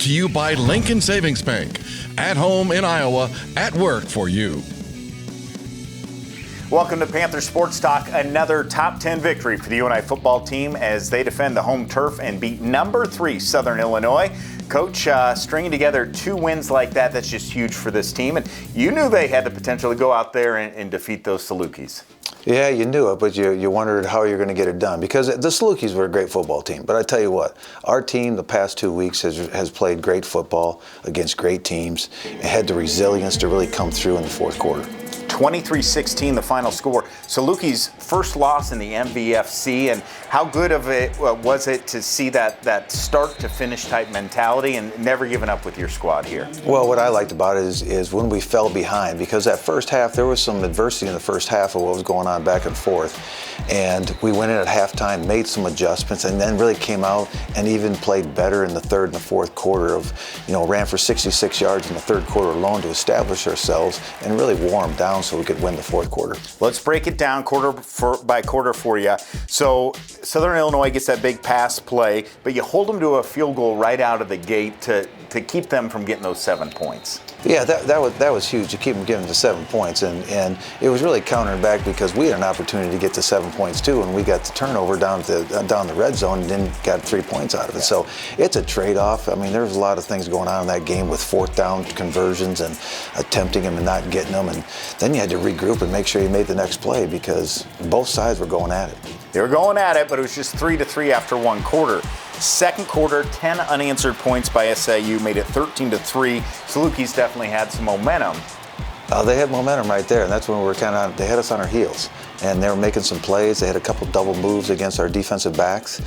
to you by Lincoln Savings Bank. At home in Iowa, at work for you. Welcome to Panther Sports Talk. Another top 10 victory for the UNI football team as they defend the home turf and beat number 3 Southern Illinois. Coach, stringing together 2 wins like that, that's just huge for this team. And you knew they had the potential to go out there and defeat those Salukis. Yeah, you knew it, but you wondered how you're going to get it done because the Salukis were a great football team. But I tell you what, our team the past 2 weeks has played great football against great teams and had the resilience to really come through in the fourth quarter. 23-16 the final score. Salukis' first loss in the MVFC, and how good of it was it to see that start to finish type mentality and never giving up with your squad here? Well, what I liked about it is when we fell behind, because that first half there was some adversity in the first half of what was going on back and forth, and we went in at halftime, made some adjustments, and then really came out and even played better in the third and the fourth quarter ran for 66 yards in the third quarter alone to establish ourselves and really warm down so we could win the fourth quarter. Let's break it down quarter by quarter for you. So Southern Illinois gets that big pass play, but you hold them to a field goal right out of the gate to keep them from getting those 7 points. Yeah, that was huge to keep them getting to 7 points, and it was really countering back because we had an opportunity to get to 7 points too, and we got the turnover down the red zone and then got 3 points out of it. So it's a trade-off. I mean, there was a lot of things going on in that game with fourth down conversions and attempting them and not getting them, and then you had to regroup and make sure you made the next play because both sides were going at it. They were going at it, but it was just 3-3 after one quarter. Second quarter, 10 unanswered points by SIU, made it 13-3. Salukis definitely had some momentum. They had momentum right there, and that's when we were they had us on our heels. And they were making some plays. They had a couple double moves against our defensive backs,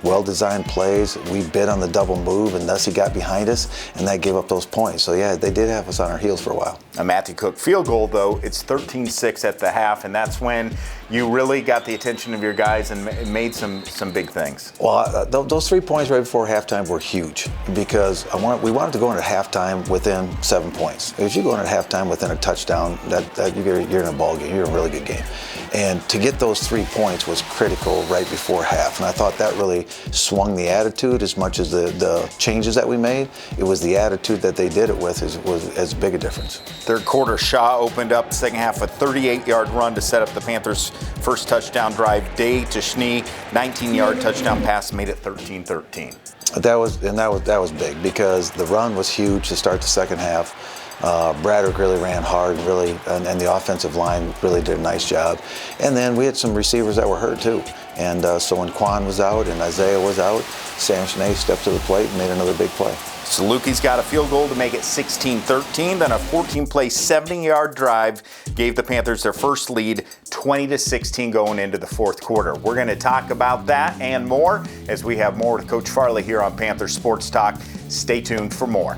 well-designed plays. We bid on the double move, and thus he got behind us, and that gave up those points. So, yeah, they did have us on our heels for a while. A Matthew Cook field goal, though, it's 13-6 at the half, and that's when you really got the attention of your guys and made some big things. Well, those 3 points right before halftime were huge because we wanted to go into halftime within 7 points. If you go into halftime within a touchdown, you're in a ball game. You're in a really good game. And to get those 3 points was critical right before half. And I thought that really swung the attitude as much as the changes that we made. It was the attitude that they did it with was as big a difference. Third quarter, Shaw opened up the second half, a 38-yard run to set up the Panthers' first touchdown drive. Day to Schnee, 19-yard touchdown pass, made it 13-13. That was big because the run was huge to start the second half. Braddock really ran hard and the offensive line really did a nice job. And then we had some receivers that were hurt too. And so when Quan was out and Isaiah was out, Sam Schnee stepped to the plate and made another big play. Salukis got a field goal to make it 16-13. Then a 14-play, 70-yard drive gave the Panthers their first lead, 20-16 going into the fourth quarter. We're going to talk about that and more as we have more with Coach Farley here on Panther Sports Talk. Stay tuned for more.